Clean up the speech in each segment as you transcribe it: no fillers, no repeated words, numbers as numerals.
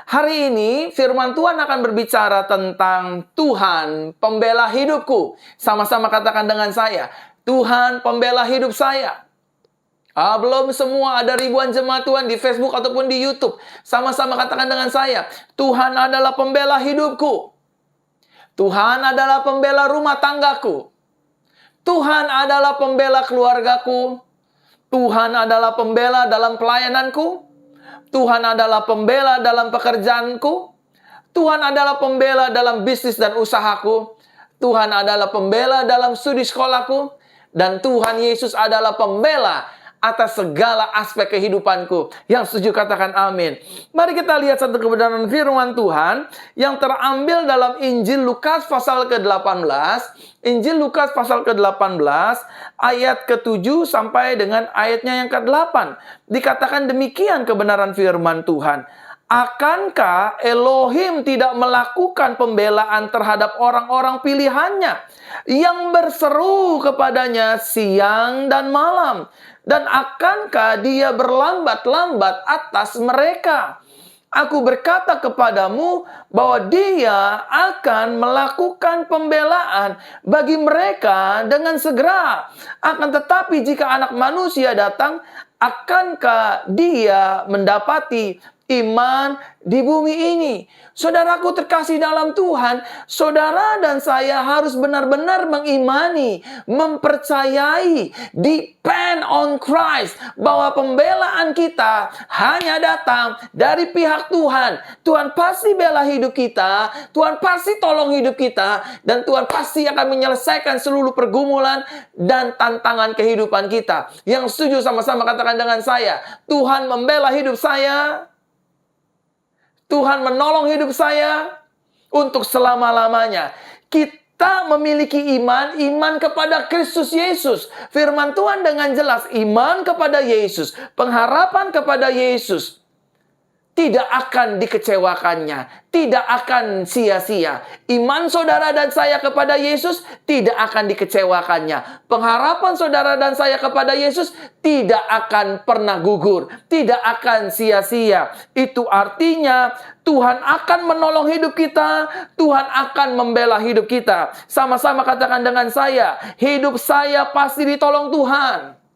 Hari ini firman Tuhan akan berbicara tentang Tuhan pembela hidupku. Sama-sama katakan dengan saya, Tuhan pembela hidup saya. Belum semua, ada ribuan jemaat Tuhan di Facebook ataupun di YouTube. Sama-sama katakan dengan saya, Tuhan adalah pembela hidupku. Tuhan adalah pembela rumah tanggaku. Tuhan adalah pembela keluargaku. Tuhan adalah pembela dalam pelayananku. Tuhan adalah pembela dalam pekerjaanku. Tuhan adalah pembela dalam bisnis dan usahaku. Tuhan adalah pembela dalam studi sekolahku. Dan Tuhan Yesus adalah pembela atas segala aspek kehidupanku. Yang setuju katakan amin. Mari kita lihat satu kebenaran firman Tuhan yang terambil dalam Injil Lukas pasal ke-18. Injil Lukas pasal ke-18 ayat ke-7 sampai dengan ayatnya yang ke-8. Dikatakan demikian kebenaran firman Tuhan. Akankah Elohim tidak melakukan pembelaan terhadap orang-orang pilihannya yang berseru kepadanya siang dan malam? Dan akankah dia berlambat-lambat atas mereka? Aku berkata kepadamu bahwa dia akan melakukan pembelaan bagi mereka dengan segera. Akan tetapi jika anak manusia datang, akankah dia mendapati iman di bumi ini? Saudaraku terkasih dalam Tuhan, saudara dan saya harus benar-benar mengimani, mempercayai, depend on Christ, bahwa pembelaan kita hanya datang dari pihak Tuhan. Tuhan pasti bela hidup kita, Tuhan pasti tolong hidup kita, dan Tuhan pasti akan menyelesaikan seluruh pergumulan dan tantangan kehidupan kita. Yang setuju sama-sama katakan dengan saya, Tuhan membela hidup saya. Tuhan menolong hidup saya untuk selama-lamanya. Kita memiliki iman kepada Kristus Yesus. Firman Tuhan dengan jelas, iman kepada Yesus, pengharapan kepada Yesus tidak akan dikecewakannya, tidak akan sia-sia. Iman saudara dan saya kepada Yesus tidak akan dikecewakannya. Pengharapan saudara dan saya kepada Yesus tidak akan pernah gugur, tidak akan sia-sia. Itu artinya Tuhan akan menolong hidup kita, Tuhan akan membela hidup kita. Sama-sama katakan dengan saya, hidup saya pasti ditolong Tuhan.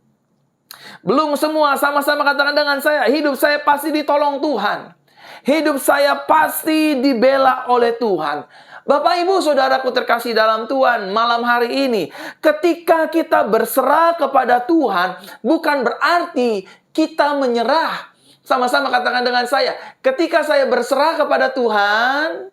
Belum semua, sama-sama katakan dengan saya, hidup saya pasti ditolong Tuhan. Hidup saya pasti dibela oleh Tuhan. Bapak, Ibu, saudaraku terkasih dalam Tuhan, malam hari ini, ketika kita berserah kepada Tuhan, bukan berarti kita menyerah. Sama-sama katakan dengan saya, ketika saya berserah kepada Tuhan,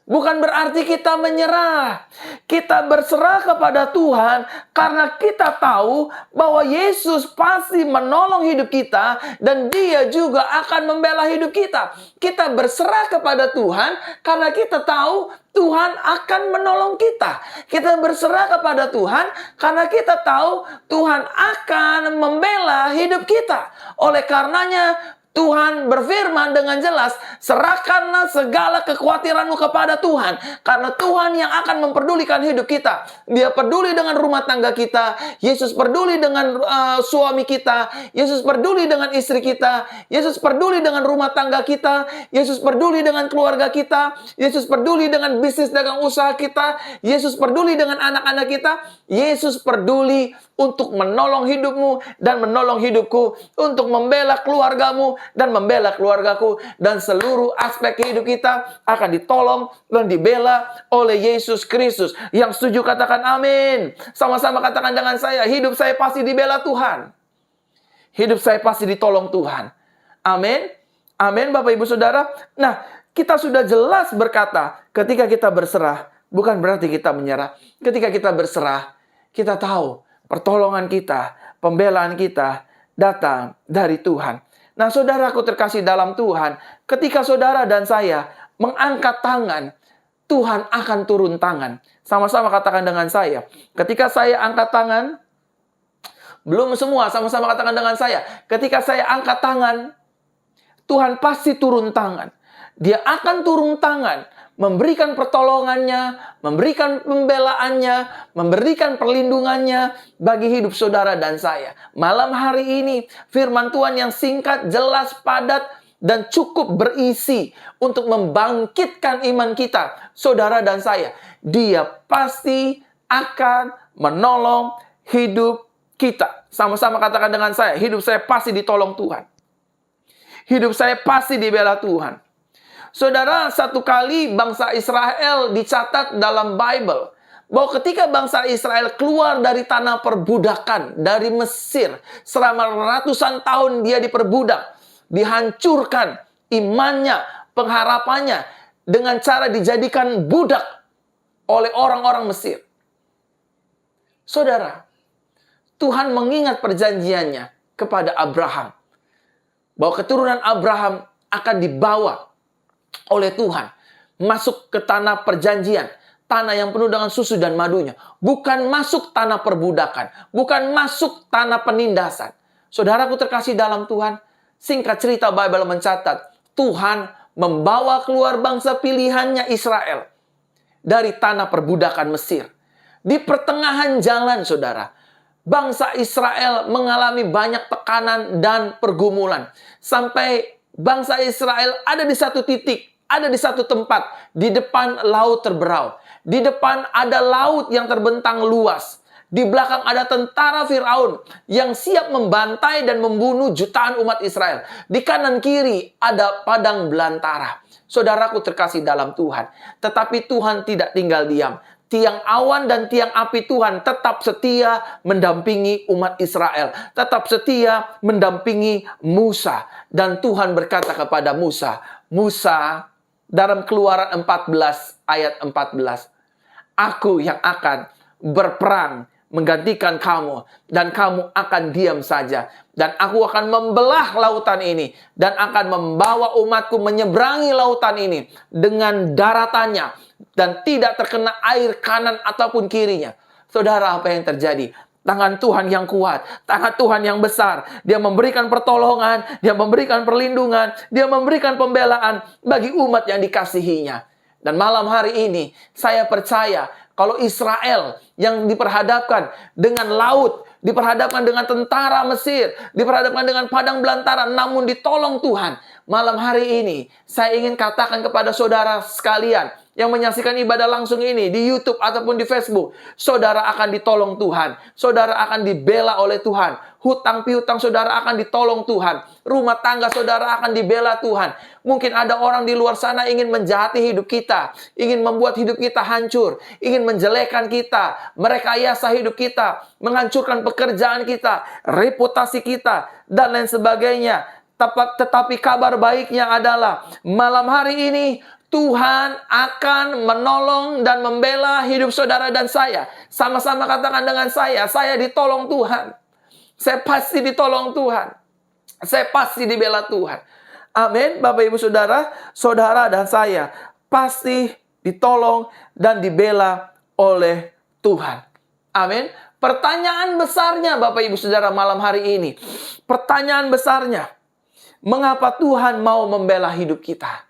bukan berarti kita menyerah. Kita berserah kepada Tuhan karena kita tahu bahwa Yesus pasti menolong hidup kita dan Dia juga akan membela hidup kita. Kita berserah kepada Tuhan karena kita tahu Tuhan akan menolong kita. Kita berserah kepada Tuhan karena kita tahu Tuhan akan membela hidup kita. Oleh karenanya Tuhan berfirman dengan jelas, serahkanlah segala kekhawatiranmu kepada Tuhan. Karena Tuhan yang akan memperdulikan hidup kita. Dia peduli dengan rumah tangga kita. Yesus peduli dengan suami kita. Yesus peduli dengan istri kita. Yesus peduli dengan rumah tangga kita. Yesus peduli dengan keluarga kita. Yesus peduli dengan bisnis dagang usaha kita. Yesus peduli dengan anak-anak kita. Yesus peduli untuk menolong hidupmu dan menolong hidupku, untuk membela keluargamu dan membela keluargaku, dan seluruh aspek hidup kita akan ditolong dan dibela oleh Yesus Kristus. Yang setuju katakan amin. Sama-sama katakan dengan saya, hidup saya pasti dibela Tuhan. Hidup saya pasti ditolong Tuhan. Amin. Amin, Bapak Ibu Saudara. Nah, kita sudah jelas berkata, ketika kita berserah, bukan berarti kita menyerah. Ketika kita berserah, kita tahu pertolongan kita, pembelaan kita datang dari Tuhan. Nah, saudaraku terkasih dalam Tuhan, ketika saudara dan saya mengangkat tangan, Tuhan akan turun tangan. Sama-sama katakan dengan saya, ketika saya angkat tangan, belum semua, sama-sama katakan dengan saya, ketika saya angkat tangan, Tuhan pasti turun tangan. Dia akan turun tangan, memberikan pertolongannya, memberikan pembelaannya, memberikan perlindungannya bagi hidup saudara dan saya. Malam hari ini, firman Tuhan yang singkat, jelas, padat, dan cukup berisi untuk membangkitkan iman kita, saudara dan saya. Dia pasti akan menolong hidup kita. Sama-sama katakan dengan saya, hidup saya pasti ditolong Tuhan. Hidup saya pasti dibela Tuhan. Saudara, satu kali bangsa Israel dicatat dalam Bible bahwa ketika bangsa Israel keluar dari tanah perbudakan, dari Mesir, selama ratusan tahun dia diperbudak, dihancurkan imannya, pengharapannya, dengan cara dijadikan budak oleh orang-orang Mesir. Saudara, Tuhan mengingat perjanjiannya kepada Abraham, bahwa keturunan Abraham akan dibawa oleh Tuhan masuk ke tanah perjanjian, tanah yang penuh dengan susu dan madunya, bukan masuk tanah perbudakan, bukan masuk tanah penindasan. Saudaraku terkasih dalam Tuhan, singkat cerita Bible mencatat, Tuhan membawa keluar bangsa pilihannya Israel dari tanah perbudakan Mesir. Di pertengahan jalan, saudara, bangsa Israel mengalami banyak tekanan dan pergumulan. Sampai bangsa Israel ada di satu titik, ada di satu tempat, di depan laut terberau. Di depan ada laut yang terbentang luas. Di belakang ada tentara Firaun yang siap membantai dan membunuh jutaan umat Israel. Di kanan kiri ada padang belantara. Saudaraku terkasih dalam Tuhan, tetapi Tuhan tidak tinggal diam. Tiang awan dan tiang api Tuhan tetap setia mendampingi umat Israel. Tetap setia mendampingi Musa. Dan Tuhan berkata kepada Musa, Musa, dalam Keluaran 14 ayat 14, Aku yang akan berperang menggantikan kamu, dan kamu akan diam saja. Dan aku akan membelah lautan ini, dan akan membawa umatku menyeberangi lautan ini dengan daratannya, dan tidak terkena air kanan ataupun kirinya. Saudara, apa yang terjadi? Tangan Tuhan yang kuat, tangan Tuhan yang besar. Dia memberikan pertolongan, Dia memberikan perlindungan, Dia memberikan pembelaan bagi umat yang dikasihinya. Dan malam hari ini, saya percaya kalau Israel yang diperhadapkan dengan laut, diperhadapkan dengan tentara Mesir, diperhadapkan dengan padang belantara, namun ditolong Tuhan. Malam hari ini, saya ingin katakan kepada saudara sekalian yang menyaksikan ibadah langsung ini di YouTube ataupun di Facebook, saudara akan ditolong Tuhan. Saudara akan dibela oleh Tuhan. Hutang piutang saudara akan ditolong Tuhan. Rumah tangga saudara akan dibela Tuhan. Mungkin ada orang di luar sana ingin menjahati hidup kita, ingin membuat hidup kita hancur, ingin menjelekkan kita, merekayasa hidup kita, menghancurkan pekerjaan kita, reputasi kita, dan lain sebagainya. Tetapi kabar baiknya adalah malam hari ini Tuhan akan menolong dan membela hidup saudara dan saya. Sama-sama katakan dengan saya ditolong Tuhan. Saya pasti ditolong Tuhan. Saya pasti dibela Tuhan. Amin. Bapak Ibu Saudara, saudara dan saya pasti ditolong dan dibela oleh Tuhan. Amin. Pertanyaan besarnya Bapak Ibu Saudara malam hari ini. Pertanyaan besarnya, mengapa Tuhan mau membela hidup kita?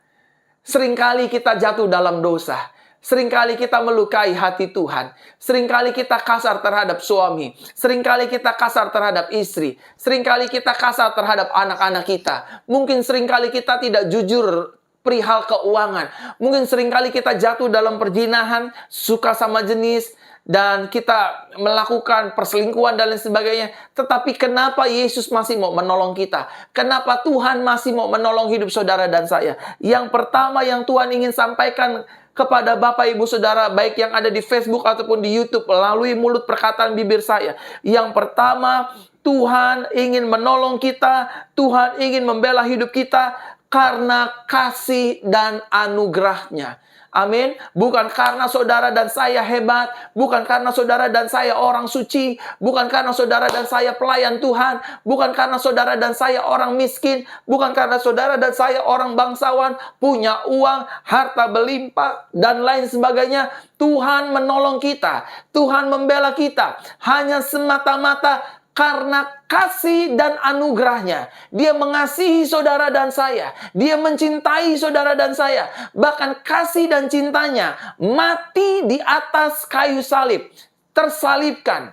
Seringkali kita jatuh dalam dosa. Seringkali kita melukai hati Tuhan. Seringkali kita kasar terhadap suami. Seringkali kita kasar terhadap istri. Seringkali kita kasar terhadap anak-anak kita. Mungkin seringkali kita tidak jujur perihal keuangan. Mungkin seringkali kita jatuh dalam perzinahan, suka sama jenis, dan kita melakukan perselingkuhan dan lain sebagainya. Tetapi kenapa Yesus masih mau menolong kita? Kenapa Tuhan masih mau menolong hidup saudara dan saya? Yang pertama yang Tuhan ingin sampaikan kepada Bapak Ibu Saudara, baik yang ada di Facebook ataupun di YouTube, melalui mulut perkataan bibir saya. Yang pertama, Tuhan ingin menolong kita, Tuhan ingin membela hidup kita karena kasih dan anugerah-Nya. Amin. Bukan karena saudara dan saya hebat, bukan karena saudara dan saya orang suci, bukan karena saudara dan saya pelayan Tuhan, bukan karena saudara dan saya orang miskin, bukan karena saudara dan saya orang bangsawan, punya uang, harta berlimpah, dan lain sebagainya. Tuhan menolong kita, Tuhan membela kita, hanya semata-mata karena kasih dan anugerah-Nya. Dia mengasihi saudara dan saya. Dia mencintai saudara dan saya. Bahkan kasih dan cintanya mati di atas kayu salib. Tersalibkan,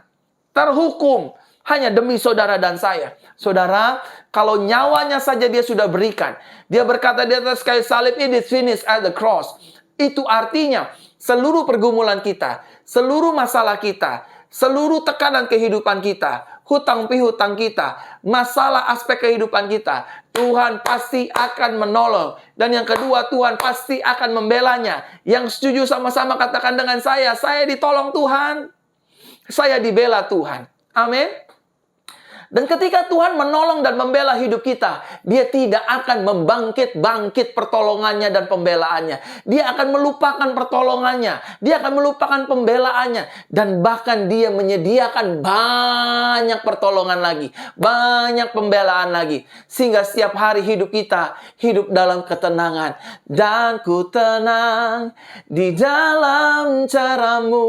terhukum, hanya demi saudara dan saya. Saudara, kalau nyawanya saja dia sudah berikan. Dia berkata di atas kayu salib, "It is finished at the cross." Itu artinya seluruh pergumulan kita, seluruh masalah kita, seluruh tekanan kehidupan kita, hutang pihutang kita, masalah aspek kehidupan kita, Tuhan pasti akan menolong. Dan yang kedua, Tuhan pasti akan membelanya. Yang setuju sama-sama katakan dengan saya ditolong Tuhan. Saya dibela Tuhan. Amin. Dan ketika Tuhan menolong dan membela hidup kita, Dia tidak akan membangkit-bangkit pertolongannya dan pembelaannya. Dia akan melupakan pertolongannya. Dia akan melupakan pembelaannya. Dan bahkan Dia menyediakan banyak pertolongan lagi. Banyak pembelaan lagi. Sehingga setiap hari hidup kita hidup dalam ketenangan. Dan ku tenang di dalam cara-Mu.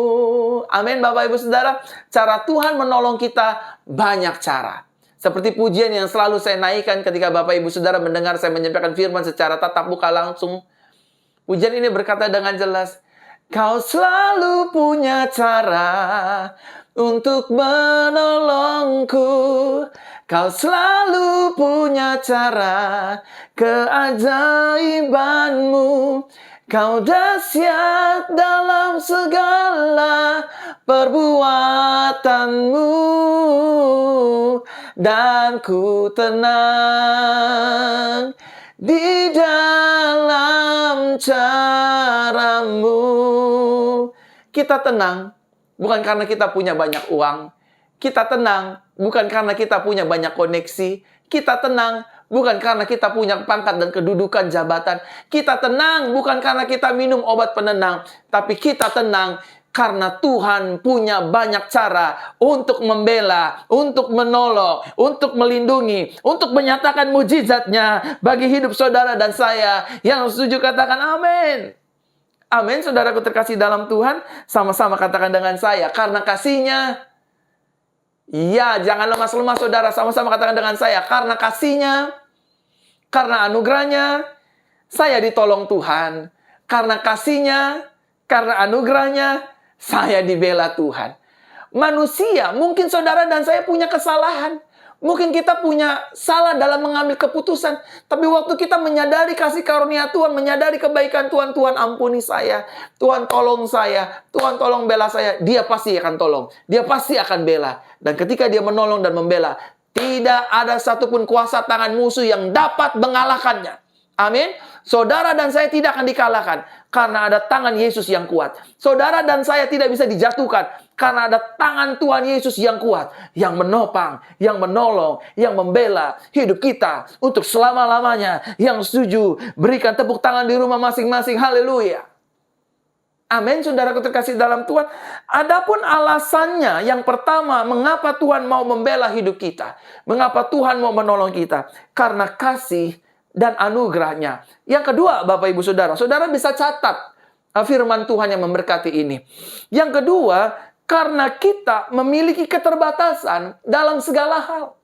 Amin, Bapak Ibu Saudara. Cara Tuhan menolong kita banyak cara. Seperti pujian yang selalu saya naikkan ketika Bapak Ibu Saudara mendengar saya menyampaikan firman secara tatap muka langsung. Pujian ini berkata dengan jelas, Kau selalu punya cara untuk menolongku. Kau selalu punya cara, keajaiban-Mu. Kau dahsyat dalam segala perbuatan-Mu, dan ku tenang di dalam cara-Mu. Kita tenang bukan karena kita punya banyak uang. Kita tenang bukan karena kita punya banyak koneksi. Kita tenang bukan karena kita punya pangkat dan kedudukan jabatan. Kita tenang bukan karena kita minum obat penenang. Tapi kita tenang karena Tuhan punya banyak cara untuk membela, untuk menolong, untuk melindungi, untuk menyatakan mujizatnya bagi hidup saudara dan saya. Yang setuju katakan amin. Amin, saudaraku terkasih dalam Tuhan. Sama-sama katakan dengan saya, karena kasih-Nya. Ya, jangan lemas-lemas saudara. Sama-sama katakan dengan saya, karena kasih-Nya, karena anugerah-Nya, saya ditolong Tuhan. Karena kasih-Nya, karena anugerah-Nya, saya dibela Tuhan. Manusia, mungkin saudara dan saya punya kesalahan. Mungkin kita punya salah dalam mengambil keputusan. Tapi waktu kita menyadari kasih karunia Tuhan, menyadari kebaikan Tuhan, Tuhan ampuni saya, Tuhan tolong saya, Tuhan tolong bela saya, Dia pasti akan tolong. Dia pasti akan bela. Dan ketika Dia menolong dan membela, tidak ada satupun kuasa tangan musuh yang dapat mengalahkannya. Amin. Saudara dan saya tidak akan dikalahkan karena ada tangan Yesus yang kuat. Saudara dan saya tidak bisa dijatuhkan karena ada tangan Tuhan Yesus yang kuat, yang menopang, yang menolong, yang membela hidup kita untuk selama-lamanya. Yang setuju, berikan tepuk tangan di rumah masing-masing. Haleluya. Amin, saudaraku terkasih dalam Tuhan. Adapun alasannya, yang pertama, mengapa Tuhan mau membela hidup kita? Mengapa Tuhan mau menolong kita? Karena kasih dan anugerah-Nya. Yang kedua, Bapak Ibu Saudara, saudara bisa catat firman Tuhan yang memberkati ini. Yang kedua, karena kita memiliki keterbatasan dalam segala hal.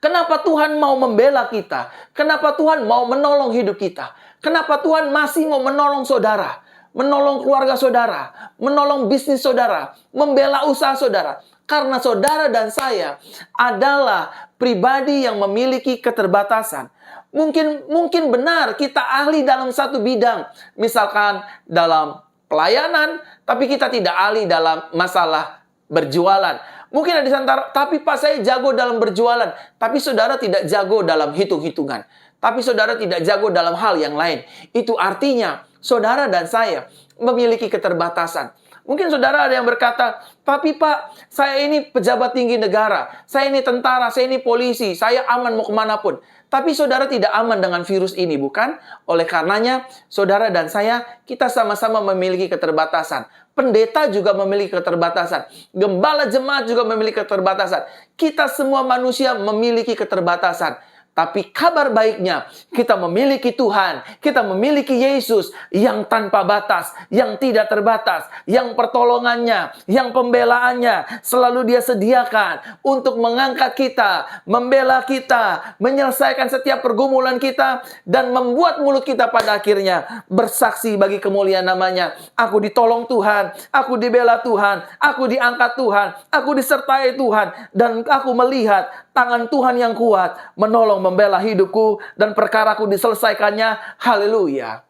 Kenapa Tuhan mau membela kita? Kenapa Tuhan mau menolong hidup kita? Kenapa Tuhan masih mau menolong saudara? Menolong keluarga saudara, menolong bisnis saudara, membela usaha saudara. Karena saudara dan saya adalah pribadi yang memiliki keterbatasan. Mungkin benar kita ahli dalam satu bidang. Misalkan dalam pelayanan, tapi kita tidak ahli dalam masalah berjualan. Mungkin ada di antara, tapi Pak saya jago dalam berjualan. Tapi saudara tidak jago dalam hitung-hitungan. Tapi saudara tidak jago dalam hal yang lain. Itu artinya saudara dan saya memiliki keterbatasan. Mungkin saudara ada yang berkata, tapi Pak, saya ini pejabat tinggi negara, saya ini tentara, saya ini polisi, saya aman mau kemanapun. Tapi saudara tidak aman dengan virus ini, bukan? Oleh karenanya, saudara dan saya, kita sama-sama memiliki keterbatasan. Pendeta juga memiliki keterbatasan. Gembala jemaat juga memiliki keterbatasan. Kita semua manusia memiliki keterbatasan. Tapi kabar baiknya, kita memiliki Tuhan, kita memiliki Yesus yang tanpa batas, yang tidak terbatas, yang pertolongannya, yang pembelaannya selalu Dia sediakan untuk mengangkat kita, membela kita, menyelesaikan setiap pergumulan kita, dan membuat mulut kita pada akhirnya bersaksi bagi kemuliaan namanya. Aku ditolong Tuhan, aku dibela Tuhan, aku diangkat Tuhan, aku disertai Tuhan, dan aku melihat tangan Tuhan yang kuat menolong membela hidupku dan perkaraku diselesaikannya. Haleluya.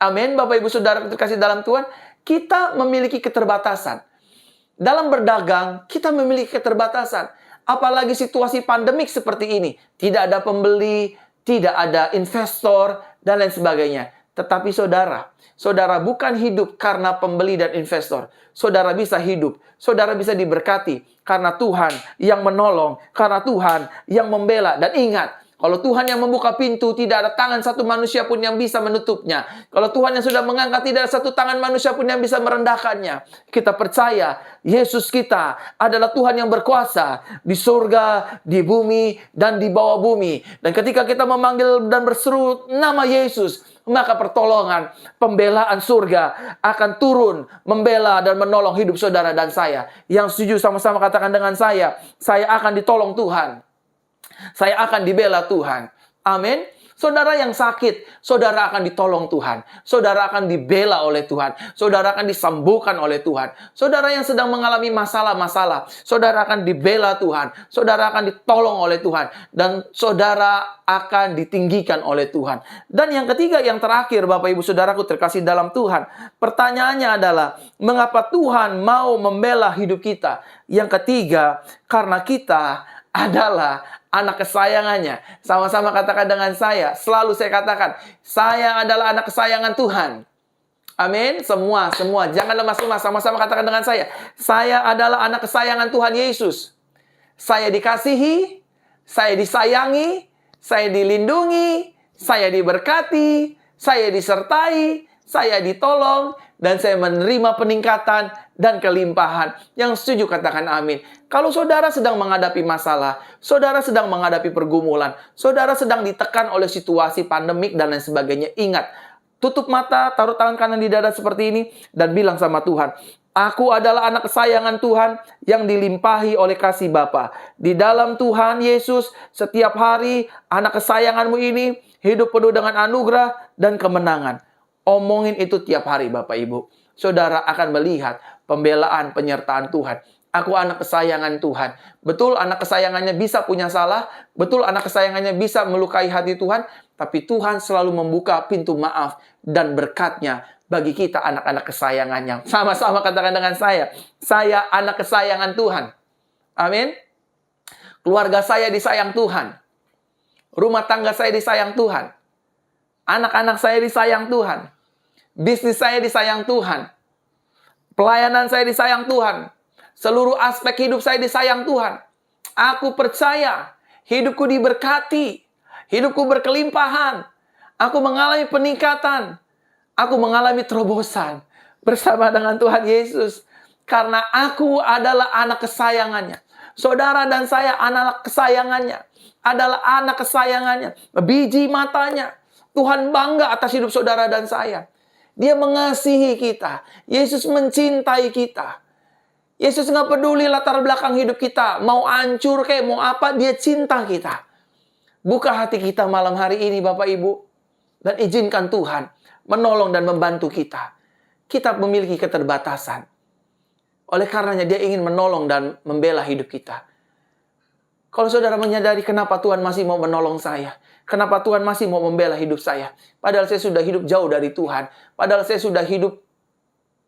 Amin. Bapak Ibu Saudara terkasih dalam Tuhan, kita memiliki keterbatasan. Dalam berdagang, kita memiliki keterbatasan. Apalagi situasi pandemik seperti ini. Tidak ada pembeli, tidak ada investor, dan lain sebagainya. Tetapi saudara bukan hidup karena pembeli dan investor. Saudara bisa hidup, saudara bisa diberkati karena Tuhan yang menolong, karena Tuhan yang membela. Dan ingat, kalau Tuhan yang membuka pintu, tidak ada tangan satu manusia pun yang bisa menutupnya. Kalau Tuhan yang sudah mengangkat, tidak ada satu tangan manusia pun yang bisa merendahkannya. Kita percaya Yesus kita adalah Tuhan yang berkuasa di surga, di bumi, dan di bawah bumi. Dan ketika kita memanggil dan berseru nama Yesus, maka pertolongan, pembelaan surga akan turun, membela dan menolong hidup saudara dan saya. Yang setuju sama-sama katakan dengan saya akan ditolong Tuhan. Saya akan dibela Tuhan. Amin. Saudara yang sakit, saudara akan ditolong Tuhan. Saudara akan dibela oleh Tuhan. Saudara akan disembuhkan oleh Tuhan. Saudara yang sedang mengalami masalah-masalah, saudara akan dibela Tuhan. Saudara akan ditolong oleh Tuhan. Dan saudara akan ditinggikan oleh Tuhan. Dan yang ketiga, yang terakhir, Bapak Ibu Saudaraku terkasih dalam Tuhan. Pertanyaannya adalah, mengapa Tuhan mau membela hidup kita? Yang ketiga, karena kita adalah anak kesayangannya. Sama-sama katakan dengan saya. Selalu saya katakan, saya adalah anak kesayangan Tuhan. Amin. Semua. Jangan lemas-lemas. Sama-sama katakan dengan saya. Saya adalah anak kesayangan Tuhan Yesus. Saya dikasihi, saya disayangi, saya dilindungi, saya diberkati, saya disertai, saya ditolong, dan saya menerima peningkatan dan kelimpahan. Yang setuju katakan amin. Kalau saudara sedang menghadapi masalah, saudara sedang menghadapi pergumulan, saudara sedang ditekan oleh situasi pandemik dan lain sebagainya, ingat, tutup mata, taruh tangan kanan di dada seperti ini, dan bilang sama Tuhan, aku adalah anak kesayangan Tuhan yang dilimpahi oleh kasih Bapa. Di dalam Tuhan Yesus, setiap hari anak kesayanganmu ini hidup penuh dengan anugerah dan kemenangan. Omongin itu tiap hari, Bapak Ibu. Saudara akan melihat pembelaan, penyertaan Tuhan. Aku anak kesayangan Tuhan. Betul anak kesayangannya bisa punya salah. Betul anak kesayangannya bisa melukai hati Tuhan. Tapi Tuhan selalu membuka pintu maaf dan berkatnya bagi kita anak-anak kesayangannya. Sama-sama katakan dengan saya. Saya anak kesayangan Tuhan. Amin. Keluarga saya disayang Tuhan. Rumah tangga saya disayang Tuhan. Anak-anak saya disayang Tuhan. Bisnis saya disayang Tuhan. Pelayanan saya disayang Tuhan. Seluruh aspek hidup saya disayang Tuhan. Aku percaya hidupku diberkati. Hidupku berkelimpahan. Aku mengalami peningkatan. Aku mengalami terobosan bersama dengan Tuhan Yesus. Karena aku adalah anak kesayangannya. Saudara dan saya anak kesayangannya. Adalah anak kesayangannya. Biji matanya. Tuhan bangga atas hidup saudara dan saya. Dia mengasihi kita. Yesus mencintai kita. Yesus nggak peduli latar belakang hidup kita. Mau hancur kayak mau apa, dia cinta kita. Buka hati kita malam hari ini Bapak Ibu. Dan izinkan Tuhan menolong dan membantu kita. Kita memiliki keterbatasan. Oleh karenanya dia ingin menolong dan membela hidup kita. Kalau saudara menyadari kenapa Tuhan masih mau menolong saya. Kenapa Tuhan masih mau membela hidup saya. Padahal saya sudah hidup jauh dari Tuhan. Padahal saya sudah hidup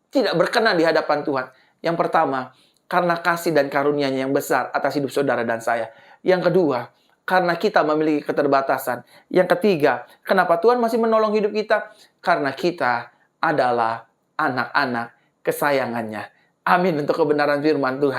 tidak berkenan di hadapan Tuhan. Yang pertama, karena kasih dan karunia-Nya yang besar atas hidup saudara dan saya. Yang kedua, karena kita memiliki keterbatasan. Yang ketiga, kenapa Tuhan masih menolong hidup kita? Karena kita adalah anak-anak kesayangannya. Amin untuk kebenaran firman Tuhan.